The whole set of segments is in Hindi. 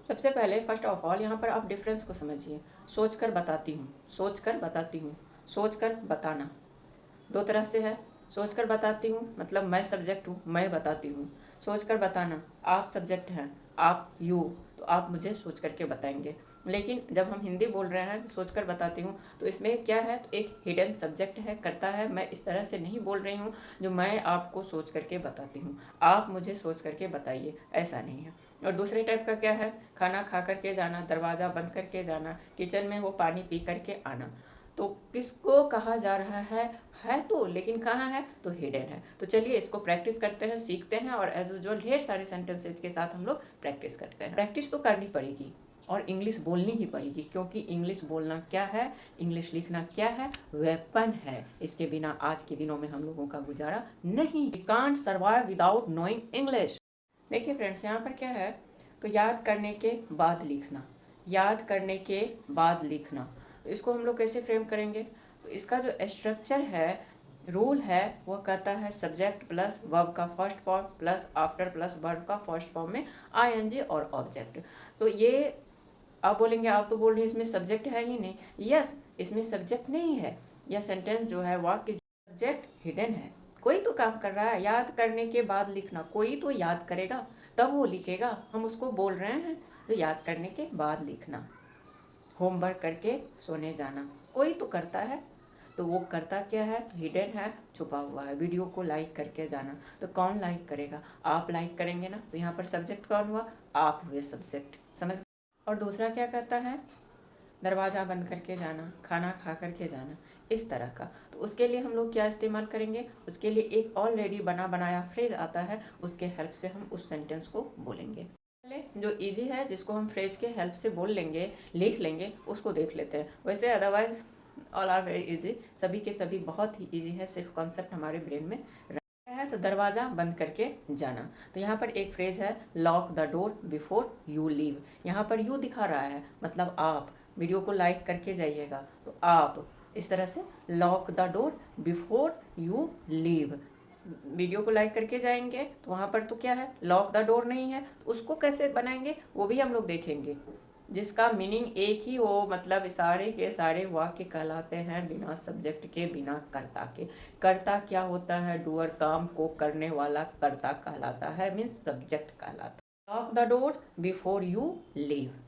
सबसे पहले फर्स्ट ऑफ ऑल यहाँ पर आप डिफरेंस को समझिए। सोच कर बताती हूँ, सोच कर बताती हूँ, सोच कर बताना दो तरह से है। सोच कर बताती हूँ मतलब मैं सब्जेक्ट हूँ, मैं बताती हूँ। सोच कर बताना, आप सब्जेक्ट हैं, आप यू, तो आप मुझे सोच करके बताएंगे। लेकिन जब हम हिंदी बोल रहे हैं सोच कर बताती हूँ, तो इसमें क्या है, तो एक हिडन सब्जेक्ट है, करता है। मैं इस तरह से नहीं बोल रही हूँ जो मैं आपको सोच करके बताती हूँ, आप मुझे सोच करके बताइए, ऐसा नहीं है। और दूसरे टाइप का क्या है, खाना खा करके जाना, दरवाज़ा बंद करके जाना, किचन में वो पानी पी करके आना। तो किसको कहा जा रहा है तो, लेकिन कहाँ है, तो हिडन है। तो चलिए इसको प्रैक्टिस करते हैं, सीखते हैं, और एज यूजल ढेर सारे सेंटेंसेज के साथ हम लोग प्रैक्टिस करते हैं। प्रैक्टिस तो करनी पड़ेगी और इंग्लिश बोलनी ही पड़ेगी, क्योंकि इंग्लिश बोलना क्या है, इंग्लिश लिखना क्या है, वेपन है। इसके बिना आज के दिनों में हम लोगों का गुजारा नहीं। We can't survive without knowing English. देखिए फ्रेंड्स, यहाँ पर क्या है, तो याद करने के बाद लिखना, याद करने के बाद लिखना। तो इसको हम लोग कैसे फ्रेम करेंगे, तो इसका जो स्ट्रक्चर है, रूल है, वो कहता है सब्जेक्ट प्लस वर्ब का first form plus after plus verb का फर्स्ट फॉर्म में आईएनजी और ऑब्जेक्ट। तो ये आप बोलेंगे, आप तो बोल रहे हैं इसमें सब्जेक्ट है ही नहीं। यस, इसमें सब्जेक्ट नहीं है। यह सेंटेंस जो है, वाक्य, सब्जेक्ट हिडन है। कोई तो काम कर रहा है, याद करने के बाद लिखना, कोई तो याद करेगा तब वो लिखेगा, हम उसको बोल रहे हैं। तो याद करने के बाद लिखना, होमवर्क करके सोने जाना, कोई तो करता है। तो वो करता क्या है, तो हिडन है, छुपा हुआ है। वीडियो को लाइक करके जाना, तो कौन लाइक करेगा, आप लाइक करेंगे ना। तो यहाँ पर सब्जेक्ट कौन हुआ, आप हुए सब्जेक्ट, समझ। और दूसरा क्या कहता है, दरवाज़ा बंद करके जाना, खाना खा करके जाना, इस तरह का। तो उसके लिए हम लोग क्या इस्तेमाल करेंगे, उसके लिए एक ऑलरेडी बना बनाया फ्रेज आता है, उसके हेल्प से हम उस सेंटेंस को बोलेंगे। पहले जो इजी है, जिसको हम फ्रेज के हेल्प से बोल लेंगे, लिख लेंगे, उसको देख लेते हैं। वैसे otherwise all are very easy, सभी के सभी बहुत ही इजी है, सिर्फ कॉन्सेप्ट हमारे ब्रेन में है। तो दरवाज़ा बंद करके जाना, तो यहाँ पर एक फ्रेज है, lock the door before you leave. यहाँ पर यू दिखा रहा है, मतलब आप। वीडियो को लाइक करके जाइएगा, तो आप इस तरह से lock the door before you leave. Video को लाइक करके जाएंगे, तो वहाँ पर तो क्या है, लॉक द डोर नहीं है, तो उसको कैसे बनाएंगे वो भी हम लोग देखेंगे, जिसका मीनिंग एक ही हो, मतलब सारे के सारे वाक्य कहलाते हैं बिना सब्जेक्ट के, बिना कर्ता के। कर्ता क्या होता है, डूअर, काम को करने वाला कर्ता कहलाता है, मीन्स सब्जेक्ट कहलाता है। Lock the door before you leave,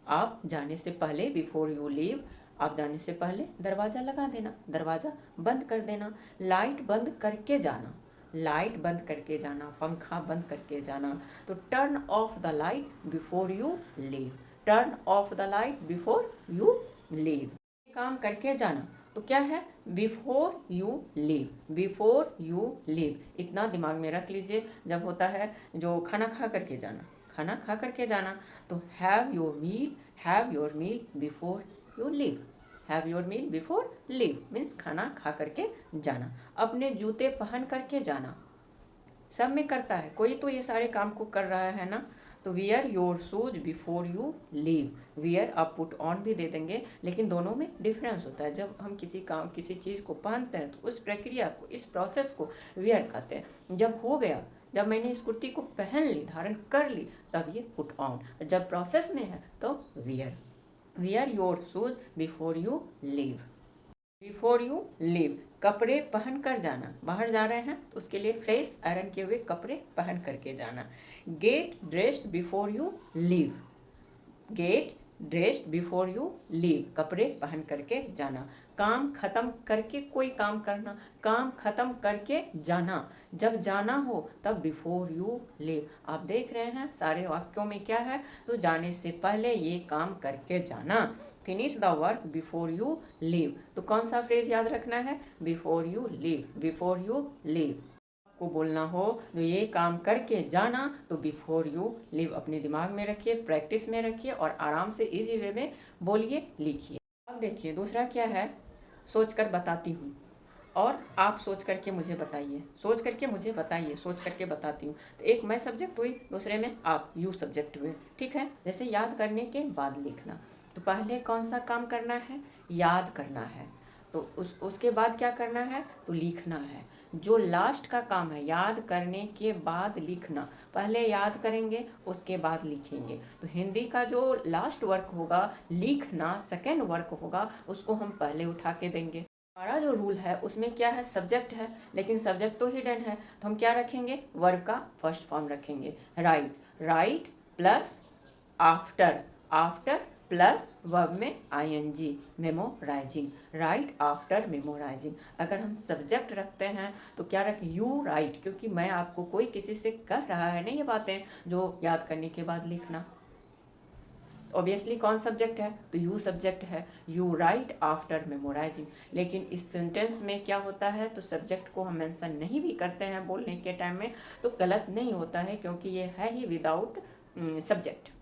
आप जाने से पहले, बिफोर यू लीव, आप जाने से पहले दरवाज़ा लगा देना, दरवाज़ा बंद कर देना। लाइट बंद करके जाना, लाइट बंद करके जाना, पंखा बंद करके जाना। तो turn off the light before you leave, turn off the light before you leave. काम करके जाना, तो क्या है, before you leave, before you leave, इतना दिमाग में रख लीजिए। जब होता है जो खाना खा करके जाना, खाना खा करके जाना, तो have your meal, have your meal before you leave, have your meal before leave means खाना खा करके जाना। अपने जूते पहन करके जाना, सब में करता है, कोई तो ये सारे काम को कर रहा है ना। तो wear your shoes before you leave, wear आप पुट ऑन भी दे देंगे, लेकिन दोनों में डिफरेंस होता है। जब हम किसी काम, किसी चीज़ को पहनते हैं, तो उस प्रक्रिया को, इस प्रोसेस को वियर कहते हैं। जब हो गया, जब मैंने इस कुर्ती को पहन ली, धारण कर ली, तब ये पुट ऑन। जब प्रोसेस में है तो wear, wear your shoes before you leave, before you leave, कपड़े पहन कर जाना, बाहर जा रहे हैं तो उसके लिए फ्रेश आयरन किए हुए कपड़े पहन करके जाना। Get dressed before you leave, get dressed before you leave, कपड़े पहन करके जाना। काम खत्म करके कोई काम करना, काम खत्म करके जाना, जब जाना हो तब बिफोर यू लीव। आप देख रहे हैं सारे वाक्यों में क्या है, तो जाने से पहले ये काम करके जाना। Finish the work before you leave, तो कौन सा फ्रेज याद रखना है, before you leave, before you leave को बोलना हो तो ये काम करके जाना, तो बिफोर यू लीव अपने दिमाग में रखिए, प्रैक्टिस में रखिए, और आराम से इजी वे में बोलिए, लिखिए। अब देखिए दूसरा क्या है, सोच कर बताती हूँ, और आप सोच करके मुझे बताइए, सोच करके मुझे बताइए, सोच करके बताती हूँ। तो एक मैं सब्जेक्ट हुई, दूसरे में आप यू सब्जेक्ट हुए, ठीक है। जैसे याद करने के बाद लिखना, तो पहले कौन सा काम करना है, याद करना है, तो उसके बाद क्या करना है, तो लिखना है। जो लास्ट का काम है याद करने के बाद लिखना, पहले याद करेंगे उसके बाद लिखेंगे। तो हिंदी का जो लास्ट वर्क होगा लिखना, सेकेंड वर्क होगा, उसको हम पहले उठा के देंगे। हमारा जो रूल है उसमें क्या है, सब्जेक्ट है, लेकिन सब्जेक्ट तो हिडन है, तो हम क्या रखेंगे, वर्ब का फर्स्ट फॉर्म रखेंगे, right. Right plus after, after plus verb में ING, memorizing, right after memorizing. अगर हम सब्जेक्ट रखते हैं तो क्या रखें, यू राइट, क्योंकि मैं आपको कोई किसी से कह रहा है नहीं ये बातें जो याद करने के बाद लिखना। ऑब्वियसली कौन सब्जेक्ट है, तो यू सब्जेक्ट है, यू राइट आफ्टर मेमोराइजिंग। लेकिन इस सेंटेंस में क्या होता है, तो सब्जेक्ट को हम मेंशन नहीं भी करते हैं बोलने के टाइम में तो गलत नहीं होता है, क्योंकि ये है ही विदाउट सब्जेक्ट।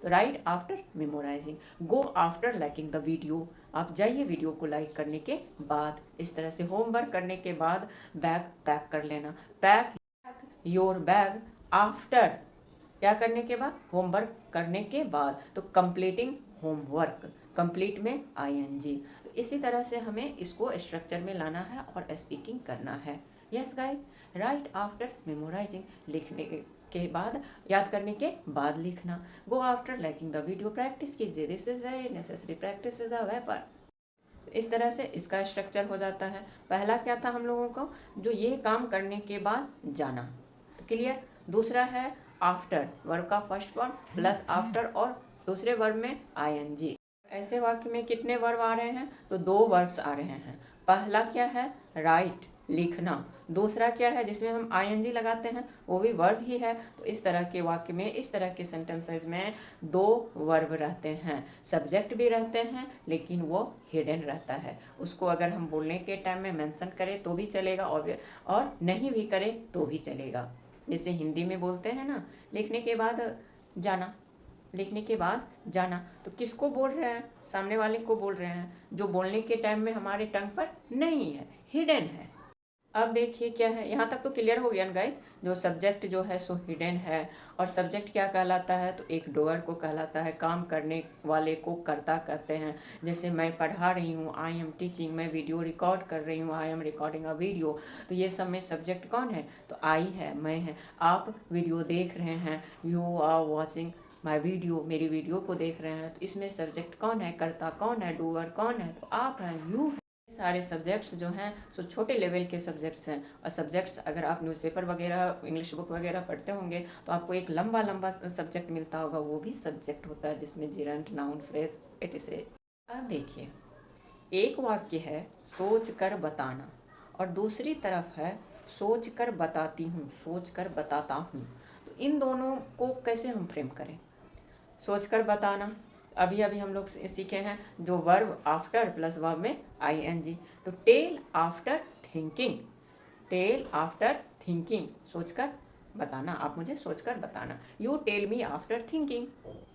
तो right after memorising, go after liking the video, आप जाइए वीडियो को लाइक करने के बाद। इस तरह से होमवर्क करने के बाद बैग पैक कर लेना, पैक योर बैग आफ्टर, क्या करने के बाद, होमवर्क करने के बाद। तो कंप्लीटिंग होमवर्क, कंप्लीट में आईएनजी। तो इसी तरह से हमें इसको स्ट्रक्चर में लाना है और स्पीकिंग करना है। Yes guys, right after memorizing, लिखने के बाद, याद करने के बाद लिखना। Go after liking the video, practice कीजिए, this is very necessary, practice is a weapon. इस तरह से इसका स्ट्रक्चर हो जाता है। पहला क्या था हम लोगों को, जो ये काम करने के बाद जाना, तो क्लियर। दूसरा है आफ्टर, वर्ब का फर्स्ट फॉर्म प्लस आफ्टर और दूसरे वर्ब में आईएनजी। ऐसे वाक्य में कितने वर्ब आ रहे हैं, तो दो वर्ब्स आ रहे हैं। पहला क्या है, राइट लिखना, दूसरा क्या है जिसमें हम आईएनजी लगाते हैं, वो भी वर्ब ही है। तो इस तरह के वाक्य में, इस तरह के सेंटेंसेस में दो वर्ब रहते हैं, सब्जेक्ट भी रहते हैं लेकिन वो हिडन रहता है। उसको अगर हम बोलने के टाइम में मेंशन करें तो भी चलेगा और नहीं भी करें तो भी चलेगा। जैसे हिंदी में बोलते हैं ना, लिखने के बाद जाना, लिखने के बाद जाना, तो किसको बोल रहे हैं, सामने वाले को बोल रहे हैं, जो बोलने के टाइम में हमारे टंग पर नहीं है, हिडन है। अब देखिए क्या है, यहाँ तक तो क्लियर हो गया ना गाइस। जो सब्जेक्ट जो है सो हिडन है, और सब्जेक्ट क्या कहलाता है, तो एक डोअर को कहलाता है, काम करने वाले को कर्ता कहते हैं। जैसे मैं पढ़ा रही हूँ, आई एम टीचिंग, मैं वीडियो रिकॉर्ड कर रही हूँ, I am recording a video, तो ये सब में सब्जेक्ट कौन है, तो आई है, मैं है। आप वीडियो देख रहे हैं, you are watching my video, मेरी वीडियो को देख रहे हैं, तो इसमें सब्जेक्ट कौन है, कर्ता कौन है, डूअर कौन है, तो आप हैं, यू है। सारे सब्जेक्ट्स जो हैं सो छोटे लेवल के सब्जेक्ट्स हैं। और सब्जेक्ट्स अगर आप न्यूज़पेपर वगैरह, इंग्लिश बुक वगैरह पढ़ते होंगे तो आपको एक लंबा लंबा सब्जेक्ट मिलता होगा, वो भी सब्जेक्ट होता है, जिसमें जिरंट, नाउन, फ्रेज, एटसेट्रा। अब देखिए, एक वाक्य है सोच कर बताना और दूसरी तरफ है सोच कर बताती हूँ, सोच कर बताता हूँ। तो इन दोनों को कैसे हम फ्रेम करें। सोच कर बताना, अभी अभी हम लोग सीखे हैं, जो वर्ब आफ्टर प्लस वर्ब में आईएनजी। तो tell after thinking, tell after thinking, सोचकर बताना, आप मुझे सोचकर बताना। You tell me after thinking,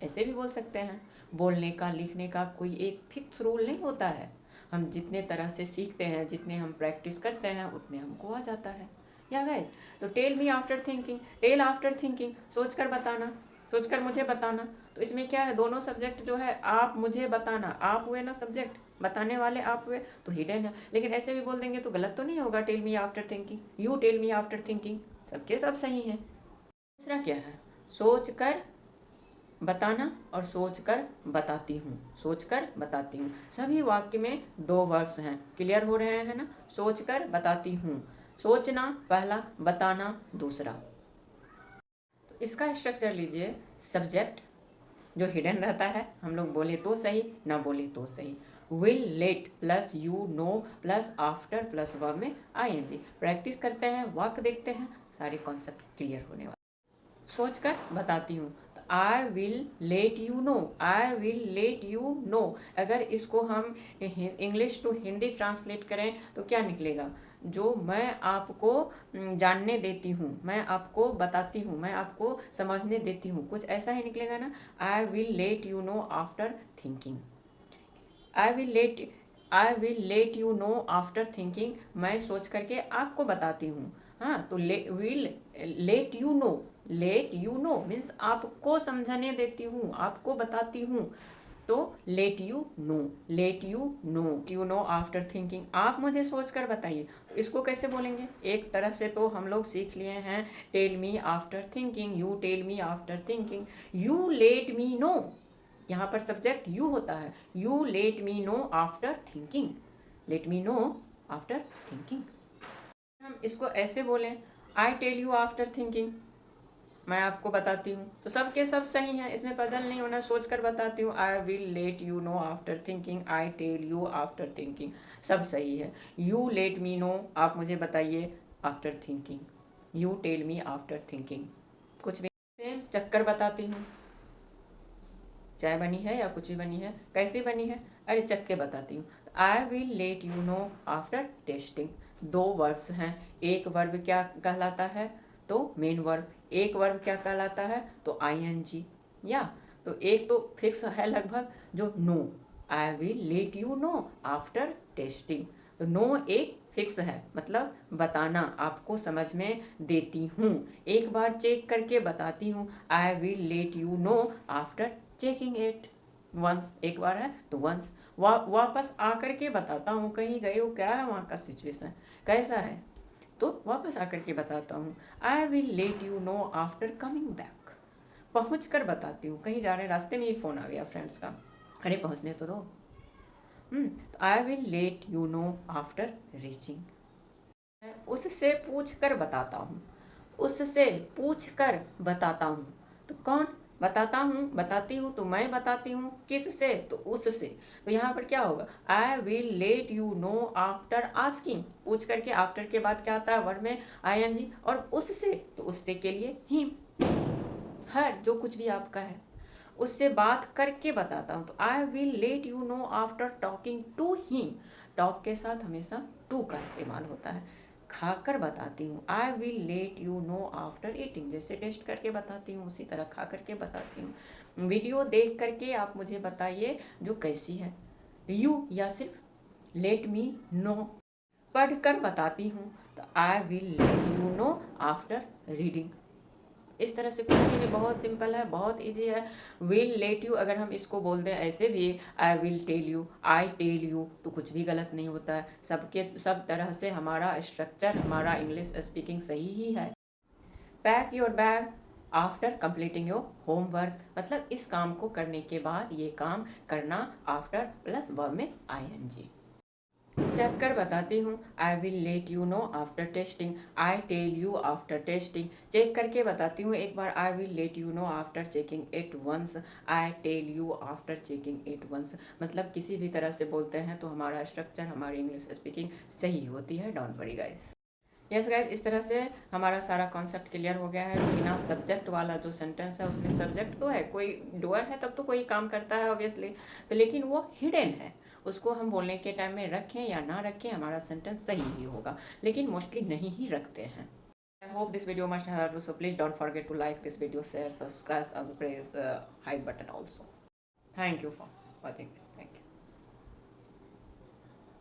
ऐसे भी बोल सकते हैं। बोलने का, लिखने का कोई एक फिक्स रूल नहीं होता है, हम जितने तरह से सीखते हैं, जितने हम प्रैक्टिस करते हैं, उतने हमको आ जाता है। या गए, तो tell me after thinking, tell after thinking, सोचकर बताना, सोचकर मुझे बताना। तो इसमें क्या है, दोनों सब्जेक्ट जो है, आप मुझे बताना, आप हुए ना सब्जेक्ट, बताने वाले आप हुए, तो हिडन है। लेकिन ऐसे भी बोल देंगे तो गलत तो नहीं होगा, tell me after thinking, you tell me after thinking, सबके सब सही हैं। दूसरा क्या है, सोच कर बताना और सोच कर बताती हूँ, सोच कर बताती हूँ। सभी वाक्य में दो वर्ब्स हैं, क्लियर हो रहे हैं ना। सोच कर बताती हूँ, सोचना पहला, बताना दूसरा। तो इसका स्ट्रक्चर लीजिए, सब्जेक्ट जो हिडन रहता है, हम लोग बोले तो सही, ना बोले तो सही। Will let plus you know plus after plus verb में आईएनजी। प्रैक्टिस करते हैं, वाक्य देखते हैं, सारे कॉन्सेप्ट क्लियर होने वाले। सोच कर बताती हूँ, तो I will let you no, I will let you no. अगर इसको हम इंग्लिश टू हिंदी ट्रांसलेट करें तो क्या निकलेगा, जो मैं आपको जानने देती हूँ, मैं आपको बताती हूँ, मैं आपको समझने देती हूँ, कुछ ऐसा ही निकलेगा ना। आई will let you know after thinking, I will let you know after thinking, मैं सोच करके आपको बताती हूँ। हाँ, तो will let you no, late you no means आपको समझाने देती हूँ, आपको बताती हूँ। तो late you know after thinking, आप मुझे सोच कर बताइए। इसको कैसे बोलेंगे? एक तरह से तो हम लोग सीख लिए हैं tell me after thinking, you tell me after thinking, you let me know, यहाँ पर सब्जेक्ट यू होता है, you let me know after thinking, let me know after thinking. हम इसको ऐसे बोलें I tell you after thinking, मैं आपको बताती हूँ, तो सब के सब सही हैं, इसमें बदल नहीं होना, सोच कर बताती हूँ। I will let you know after thinking, I tell you after thinking, सब सही है। यू लेट मी नो, आप मुझे बताइए after thinking, you tell me after thinking, कुछ भी। चक्कर बताती हूँ, चाय बनी है या कुछ भी बनी है, कैसी बनी है, अरे चक्के बताती हूँ। I will let you know after testing, दो वर्ब्स हैं, एक वर्ब क्या कहलाता है, तो मेन वर्ब, एक वर्ब क्या कहलाता है, तो आईएनजी, या तो एक तो फिक्स है लगभग जो know, I will let you know after testing, तो नो एक फिक्स है, मतलब बताना, आपको समझ में देती हूँ, एक बार चेक करके बताती हूँ, I will let you know after checking it once, एक बार है तो वंस, वापस आकर के बताता हूँ, कहीं गए हो, क्या है वहाँ का सिचुएशन, कैसा है, तो वापस आकर के बताता हूँ। I will let you know after coming back, पहुँच कर बताती हूँ, कहीं जा रहे हैं, रास्ते में ही फ़ोन आ गया फ्रेंड्स का, अरे पहुँचने तो दो। तो I will let you know after reaching, उससे पूछ कर बताता हूँ, उससे पूछ कर बताता हूँ, तो कौन बताता हूँ, बताती हूँ, तो मैं बताती हूँ, किससे, तो उससे, तो यहाँ पर क्या होगा, आई will let you know after asking, पूछ करके आफ्टर के बाद क्या आता है, वर्ड में आईएनजी, और उससे, तो उससे के लिए हिम, हर जो कुछ भी आपका है, उससे बात करके बताता हूँ, तो I will let you know after talking to him, talk के साथ हमेशा टू का इस्तेमाल होता है, खाकर बताती हूँ, I will let you know after eating, जैसे टेस्ट करके बताती हूँ उसी तरह खा करके बताती हूँ। वीडियो देख करके आप मुझे बताइए जो कैसी है, यू या सिर्फ लेट मी नो, पढ़ कर बताती हूँ, तो I will let you know after reading, इस तरह से कुछ भी नहीं, बहुत सिंपल है, बहुत इजी है। विल लेट यू अगर हम इसको बोल दें ऐसे भी, I will tell you, I tell you, तो कुछ भी गलत नहीं होता है, सब तरह से हमारा स्ट्रक्चर, हमारा इंग्लिश स्पीकिंग सही ही है। Pack your bag after completing your homework, मतलब इस काम को करने के बाद ये काम करना, आफ्टर प्लस वर्ब में आईएनजी। चेक कर बताती हूँ, I will let you know after testing, I tell you after testing, check करके बताती हूँ एक बार, I will let you know after checking it once, I tell you after checking it once, मतलब किसी भी तरह से बोलते हैं तो हमारा स्ट्रक्चर, हमारी इंग्लिश स्पीकिंग सही होती है, don't worry guys. Yes guys, इस तरह से हमारा सारा कॉन्सेप्ट क्लियर हो गया है। बिना सब्जेक्ट वाला जो सेंटेंस है उसमें सब्जेक्ट तो है, कोई डूअर है तब तो कोई काम करता है ऑब्वियसली, तो लेकिन वो हिडन है, उसको हम बोलने के टाइम में रखें या ना रखें हमारा सेंटेंस सही ही होगा, लेकिन मोस्टली नहीं ही रखते हैं। I hope this video must help you, so please don't forget to like this video, share, subscribe and press hype button also. Thank you for watching this. Thank you.